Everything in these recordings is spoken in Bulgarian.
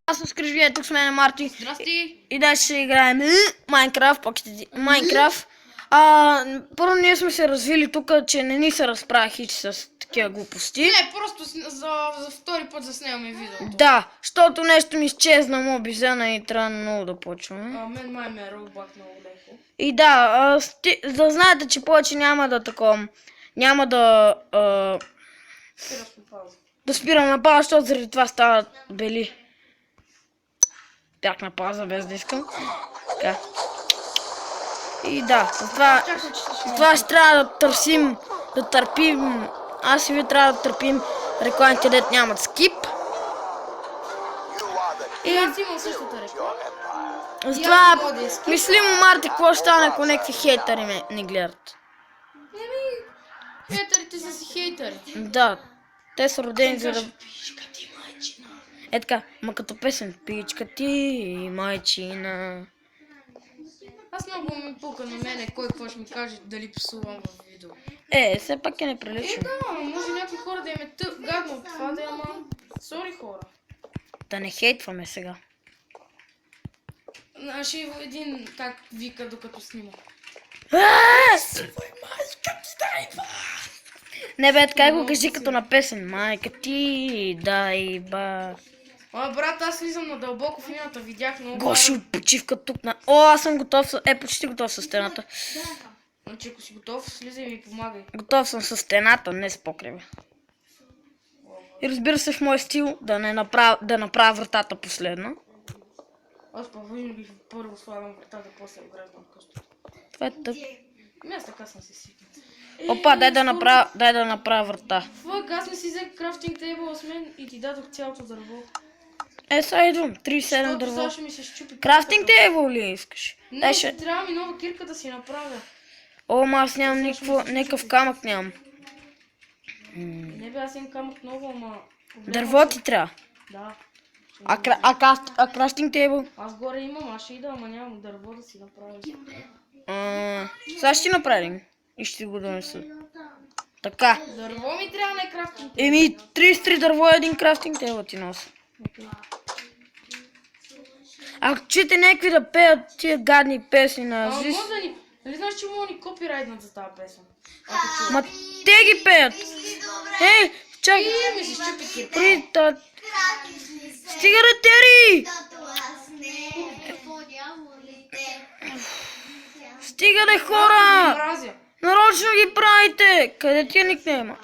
Аз съм Скрижвие, тук с мен е Марти. Здрасти! И днес ще играем Майнкрафт, Майнкрафт. Първо ние сме се развили тук, че не ни се разправя хич с такива глупости. Не, просто за втори път заснемаме видеото. Да, защото нещо ми изчезна мобизена и трябва много да почваме. Мен май ме е ролбак много леко. И да, да знаете, че повече няма да таком. Няма да... Спираш на пауза. да спирам на пауза, защото заради това стават бели. Бях на пауза без да искам. Така. И да, това ще трябва да търсим, да търпим. Аз и вие трябва да търпим рекламите, дет нямат скип. И аз имам същата реклама. Затова мислим у Марти какво ще стане, ако някакви хейтери не гледат. Хейтерите са си хейтери. Да, те са родени за да... Е така, ма като песен. Пичка ти, майчина. Аз много ми пука на мене кой какво ще ми каже дали псувам в видео. Все пак е неприлично. Да, може някои хора да им е тъп, гадно от това да ама... Сори хора. Да не хейтваме сега. Знаеш и един как вика докато снима. Не бе, така го кажи като на песен. Майка ти, дай ба. Брат, аз слизам надълбоко в мината, видях много... Гошо, почивка тук на... Аз съм готов, почти готов с стената. Значи ако си готов, слизай и ми помагай. Готов съм с стената, не с покрива. И разбира се в мой стил да направя вратата последна. Аз винаги първо слагам вратата, после ограждам къщата. Това е тъп. Аз така съм си свикнал. Опа, дай да направя врата. Фък, аз не си взех крафтинг тейбъл с мен и ти дадох цялото дърво. Сега идвам, 37 дърво. Защото ще ми се щупи. Крафтинг тейбъл ли искаш? Не, трябва ми нова кирка да си направя. Аз нямам никакъв камък нямам. Не бе, аз имам камък много, ама... Дърво ти трябва. Да. А крафтинг тейбъл? Аз горе имам, аз ще ида, ама нямам дърво да си направя. Сега ще ти направим. И ще ти го донеса. Така. Дърво ми трябва, не крафтинг тейбъл. 33 дърво е един крафтинг тейбъл ти носи. Ако чуете някакви да пеят тия гадни песни на Азис... Може да ни... Нали знаеш, че мога ни копирайтнат за тази песен? Ма те ги пеят! Чакай! ми се щупи кирка. Стига да тери! Стига да хора! Нарочно ги правите! Къде ти е никнема?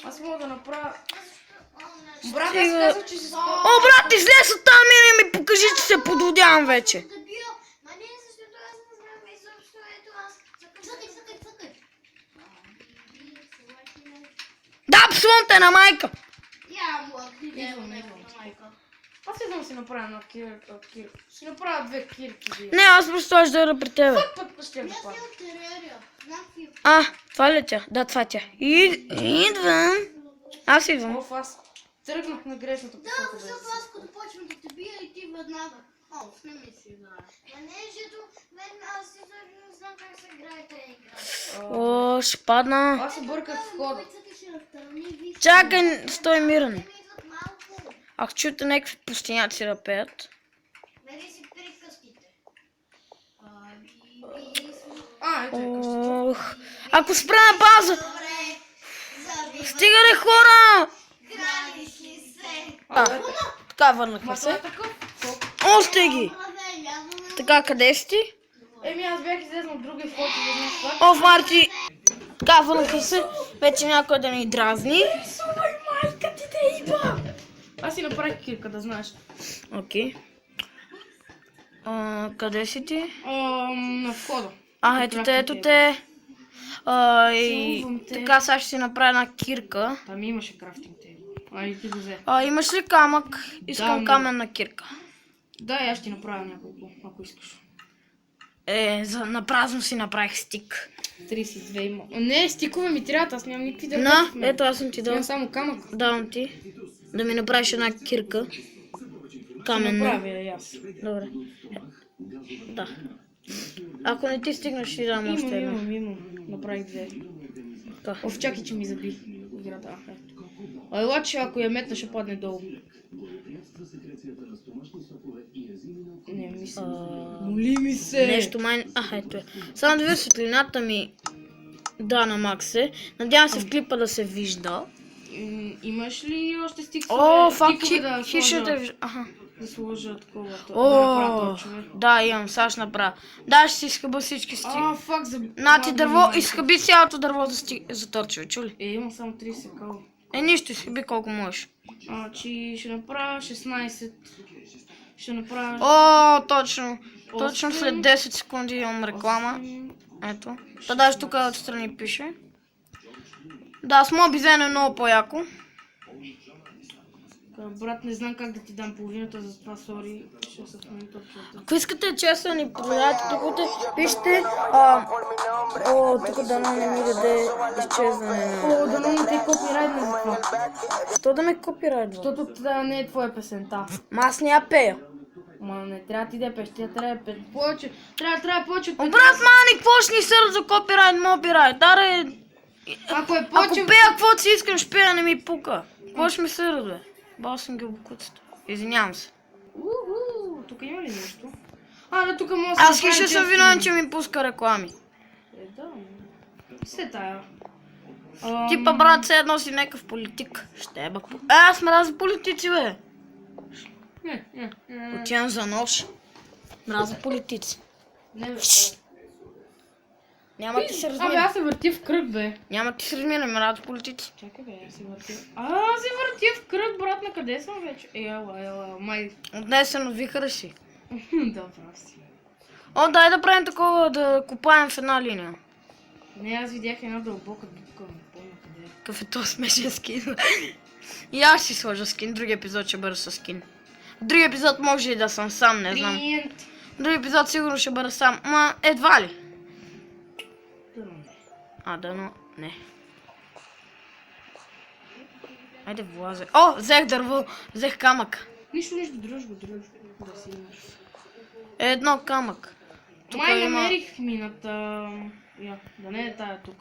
Аз мога да направя... Брат, аз казах, че си спомня. Брат, излез от тази мина и ми покажи, че се подводявам вече. Да, псувам те на майка! Аз идвам си направя една кирка. Си направя две кирки. Не, аз просто ще дойда при тебе. Път ще го пада. Това ли тя? Да, това тя. Идвам. Аз идвам. Аз тръгнах на грешната посока. Да, защото аз като почвам да те бия и ти веднага. Не ми си играе. Защото аз не знам как се играе тази игра. Ще падна. Аз се бърках в хода. Чакай, стой мирен. Ако чуете някакви пустиняци да пеят. Бери си приказките. Ето ако спра на база. Стига ли хора? Така върнахме се. Още ги. Така, къде си ти? Аз бях излезнал от другия вход и веднъж пак. Марти. Така върнаха се. Вече някой да ни дразни. Майка ти те иба! Аз си направих кирка, да знаеш. Окей. Къде си ти? На входа. Ето те. Така сега ще си направя една кирка. Там имаше крафтинг тейбъл. И ти го взе. Имаш ли камък? Искам каменна кирка. Да, аз ще ти направя няколко, ако искаш. На празно си направих стик. 32 има. Не, стикове ми трябват, аз нямам никакви дървета. Ето аз съм ти дал. Имам само камък. Давам ти. Да ми направиш една кирка. Каменна. Направя и аз. Добре. Да. Ако не ти стигнеш, ще дам още една. Имам. Направих две. Чакай, че ми заби играта. Ела, че ако я метна, ще падне долу. Не ми се. Моли ми се. Нещо май... ето е. Само да видя светлината ми. Да, на макс е. Надявам се в клипа да се вижда. Имаш ли още стиксове? О, факт, Стикове да хищата сложа? е... Аха. Да сложа такова. Да О, направя човек. да, имам, сега ще направя. Да, ще си изхъба всички сти. Фак за... На ти ладно, дърво, майка. изхъби цялото дърво за торчове, чули? Имам само 30 кал. Нищо, изхъби колко можеш. Значи ще направя 16. Ще направя... О, точно. Точно Осем. след 10 секунди имам реклама. Ето. Та даже тук отстрани пише. Да, с мобизен е много по-яко. Брат, не знам как да ти дам половината, затова сори. Ще се отмени точно. Ако искате често ни проверяте, тук пишете. О, тук дано не ми даде изчезване на... О, да не те копирайтна за това. Що да ме копирайдва? Защото това не е твоя песента. Ма аз не я пея. Ма не трябва ти да пеш, тя трябва да пеш. Повече, трябва повече от О, брат, мани, какво ще ни сърд за копирайт, мобирайт? Даре, Ако е ако повече... пея каквото си искам, ще пея, не ми пука. Какво ще ми сърд, бе? Бал съм ги обукуцата. Извинявам се. Тук има ли нещо? Да, тук може да Аз направим хише съм често. виновен, че ми пуска реклами. Да. Се тая. Типа, брат, все едно си някакъв политик. Ще еба. Аз мразя политици, бе. Отивам за нож. Мразя политици. Не, бе. Няма ти се Абе, размина. аз се върти в кръг, бе. Няма ти се размина, мразя политици. Чакай, бе, аз се върти. Аз се върти в кръг, брат, на къде съм вече? Ела, май. Отнесено вихара си. Да, прав си. О, дай да правим такова, да копаем в една линия. Не, аз видях една дълбока дупка, не помня къде. Какъв е то смешен скин. И аз си сложа скин, други епизод ще бъда с скин. В други епизод може и да съм сам, не знам. Клиент. В други епизод сигурно ще бъда сам, ма едва ли. Дано, не. Айде влазе. О, взех дърво, взех камък. Нищо, дръж го, да си имаш. Едно камък. Тук Май има... намерих мината. Да не е тая тук.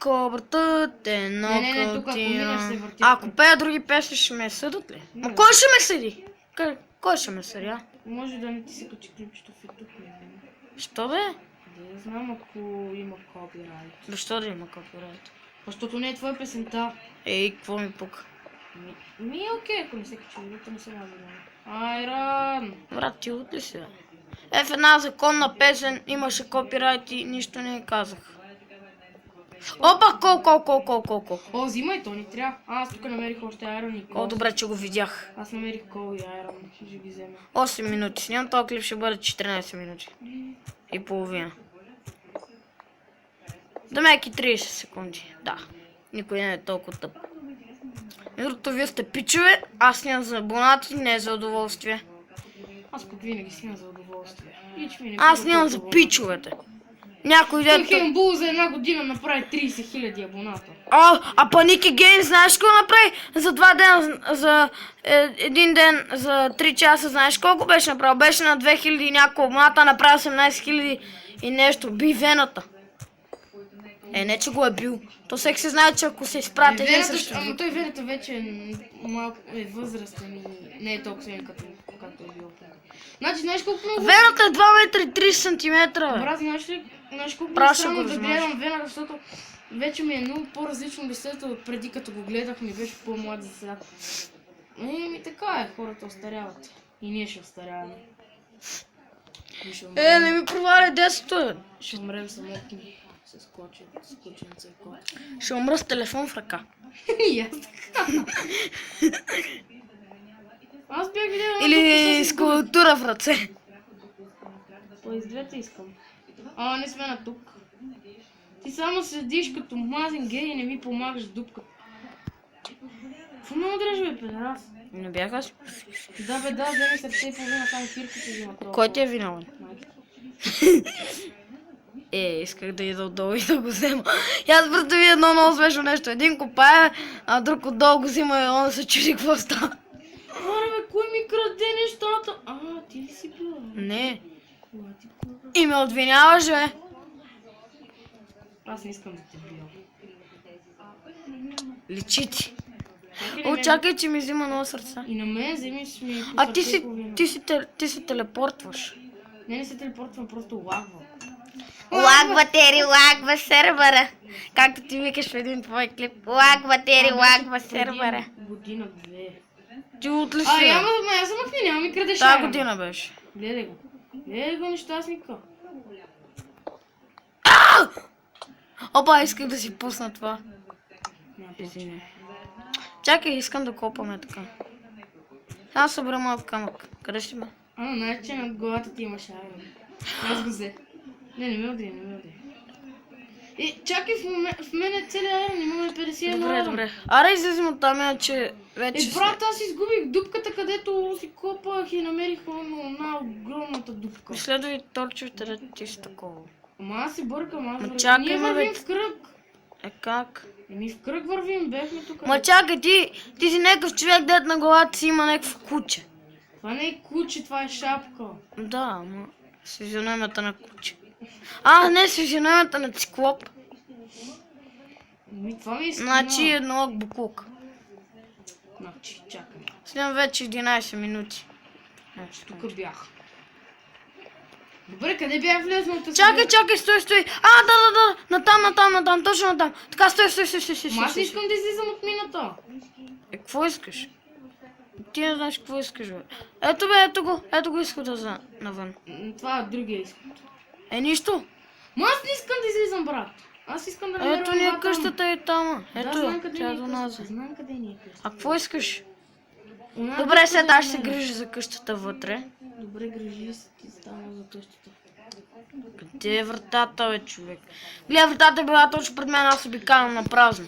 Кобрата те Не, тук ако нокълтира. минеш се върти. Ако пея други песни, ще ме съдат ли? Ма кой ще ме съди? Кой ще ме съди, а? Може да не ти се качи клипчето в YouTube, не знам. Що бе? Да знам ако има копирайт. Защо да има копирайт? Защото не е твоя песента. Ей, какво ми пука? Ми е окей, ако не се качи, видите не се маза. Айран! Брат, ти от ли си? В една законна песен имаше копирайт и нищо не казах. Опа, колко. О, взимай, то ни трябва. Аз тук намерих още айрон и кол. О, добре, че го видях. Аз намерих кол и айрон. Ще ги взема. 8 минути. Снимам този клип, ще бъде 14 минути. И половина. Дамеки 30 секунди. Да. Никой не е толкова тъп. Другото, вие сте пичове, аз снимам за абонати, не за удоволствие. Аз пък винаги снимам за удоволствие. Аз снимам за пичовете. Някой дето... Хембул за една година направи 30 000 абоната. А Паники Гейм, знаеш какво направи? За 2 дена, за един ден, за 3 часа, знаеш колко беше направил? Беше на 2000 и няколко абоната, направи 18 000 и нещо. Би вената. Не, че го е бил. То всеки се знае, че ако се изпрати един срещу друг. Ама той вената вече е малко възрастен и не е толкова силен както е бил. Значи, знаеш колко много... Вената е 2 метра и 30 сантиметра, бе. Брат, знаеш колко Праша е странно го да размажа. гледам вената, защото вече ми е много по-различно лицето от преди, като го гледах, ми беше по-млад за сега. Ми така е, хората остаряват. И ние ще остаряваме. Не ми проваля детството. Ще умрем самотни с скученца и кот. Ще умра с телефон в ръка. И аз така. Аз бях видял една Или с скулптура в ръце. По из двете искам. Не сме на тук. Ти само седиш като мазен гей и не ми помагаш в дупката. Какво ме удръж, бе, педерас? Не бях аз. Да, вземи сърце и половина, само кирките взима това. Кой ти е виновен? Исках да ида отдолу и да го взема. И аз просто ви едно много смешно нещо. Един копае, а друг отдолу го взима и он се чуди какво става. Бе, кой ми краде нещата? Ти ли си била? Не. И ме обвиняваш, бе. Аз не искам да те бия. Личи ти. О, чакай, че ми взима много сърца. И на мен вземеш ми по А сърце и половина. ти се телепортваш. Не се телепортвам, просто лагвам. Лагва, Тери, лагва сервера. Както ти викаш в един твой клип. Лагва, Тери, лагва сервера. Година-две. Ти отли А, си. я замъкни, няма ми крадеш. Та година беше. Гледай го. Гледай го, нещастника. Опа, исках да си пусна това. Няма причина. Чакай, искам да копаме така. Аз събера малък камък. Къде ще ме? Значи, че над главата ти имаш айрон. Аз го взе. Не ме удари, не ме удари. Чакай, в мен е целият айрон, имаме 51 Добре, айрон. добре. Аре, излезем от там, иначе вече... Брат, аз изгубих дупката, където си копах и намерих една огромната дупка. Следвай торчовете да ти си такова. Ама аз си бъркам, аз вървим. чакай, Ние ма, вървим бе. в кръг. Как? В кръг вървим, бехме тук. Ма чакай, ти си някакъв човек, дет на главата си има някакво куче. Това не е куче, това е шапка. Да, ама с физиономията на куче. А, не, с физиономията на циклоп. Това ми е Значи едно буклук. Значи, чакай. След вече 11 минути. Тук бях. Добре, къде бях влезнал? Чакай, стой. А, да. Натам, точно натам. Така, стой. Ма аз искам да излизам от мината. Какво искаш? Ти не знаеш какво искаш, бе. Ето го изхода за навън. Това е другия изход. Нищо. Ма аз не искам да излизам, брат. Аз искам да намеря Ето ни е това там. къщата и там. Да, Ето знам я, къде тя ни е е до къщата. нас. Знам къде ни е къщата. А какво искаш? Она Добре, къщата сега да аз ще се знам. грижа за къщата вътре. Добре, грижи се ти стана за къщата. Къде е вратата, бе, човек? Гледа, вратата е била точно пред мен, аз обикалям на празно.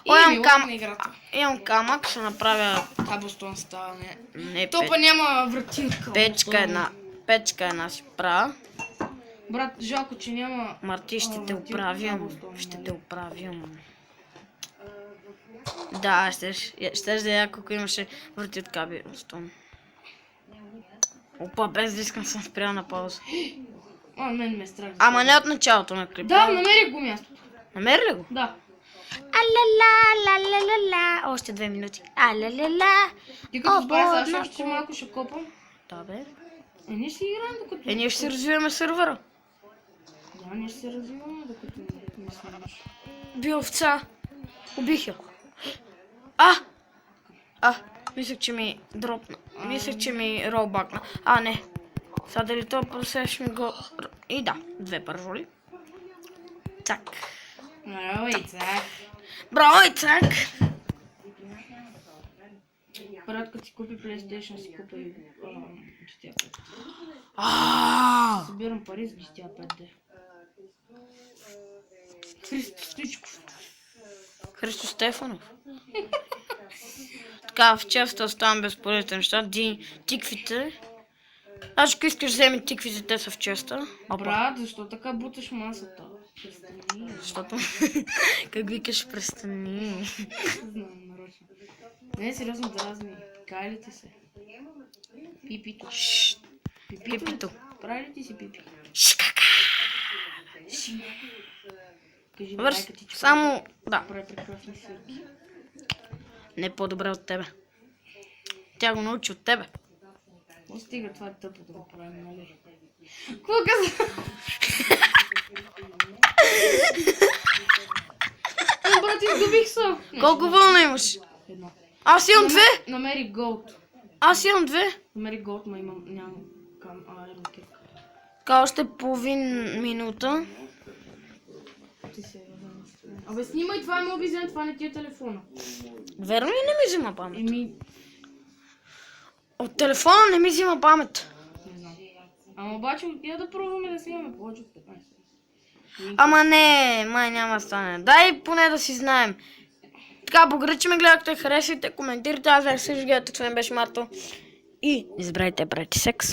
О, имам камък, ще направя Каблстон става, не. не Топа няма врати от печка една си правя. Брат, жалко, че няма... Марти, ще те врати от оправям. каблстон, Ще нали? те оправям. Да, щеш да е яко, ако имаше врати от кабелстон. Опа, без да искам съм спрял на пауза. Мен ме е страх. Ама не от началото на клипа. Да, намерих го мястото. Намери ли го? Да. Алалалалалала. Още 2 минути. Алалала. Ти като спай, аз Ободна още малко ще копам. Да, бе. Ние ще играем докато... Ние ще си развиваме сървъра. Да, ние ще се развиваме докато не снимаш. Би овца. Убих я. Мислех, че ми дропна. Мислех, че ми ролбакна. Не. Сега дали това просеш ми го... И да, 2 пържоли. Цак. Браво, Ицак. Браво, Ицак! Брат, като си купи PlayStation, си купа и GTA 5. Събирам пари с GTA 5D. Христо Стичков. Христо Стефанов. Така, вчера ще оставам безполезните неща. Тиквите. Ако искаш, вземи тиквите, те са в честа. Брат, защо така буташ масата? Престани. Защото... Как викаш, престани. Знам, нарочно. Не, сериозно дразни. Кай ли ти се? Пипито. Пипито. Прави ли ти си пипи? Шикака. Кажи Добре, майка ти, че само... Да, прави прекрасни свирки. не по-добре от тебе. Тя го научи от тебе. О, стига, това е тъпо да го правим, нали? Какво каза? Брат, изгубих се. Колко вълна имаш? Едно. Аз имам 2. Намери голд. Аз имам 2. Намери голд, ма нямам айрон кирка. Така, още половин минута. Ти се Абе, снимай, това е моби взем, това не ти е телефона. Верно ли не ми взима памет? Еми, От телефона не ми взима памет. не знам. Ама обаче, я да пробваме да снимаме повече от 15. Ама не, май няма да стане. Дай поне да си знаем. Така, благодаря, че ме гледахте, харесвайте, коментирайте, аз бях Съжи, гледате, това не беше Марто. И не забравяйте, брати секс.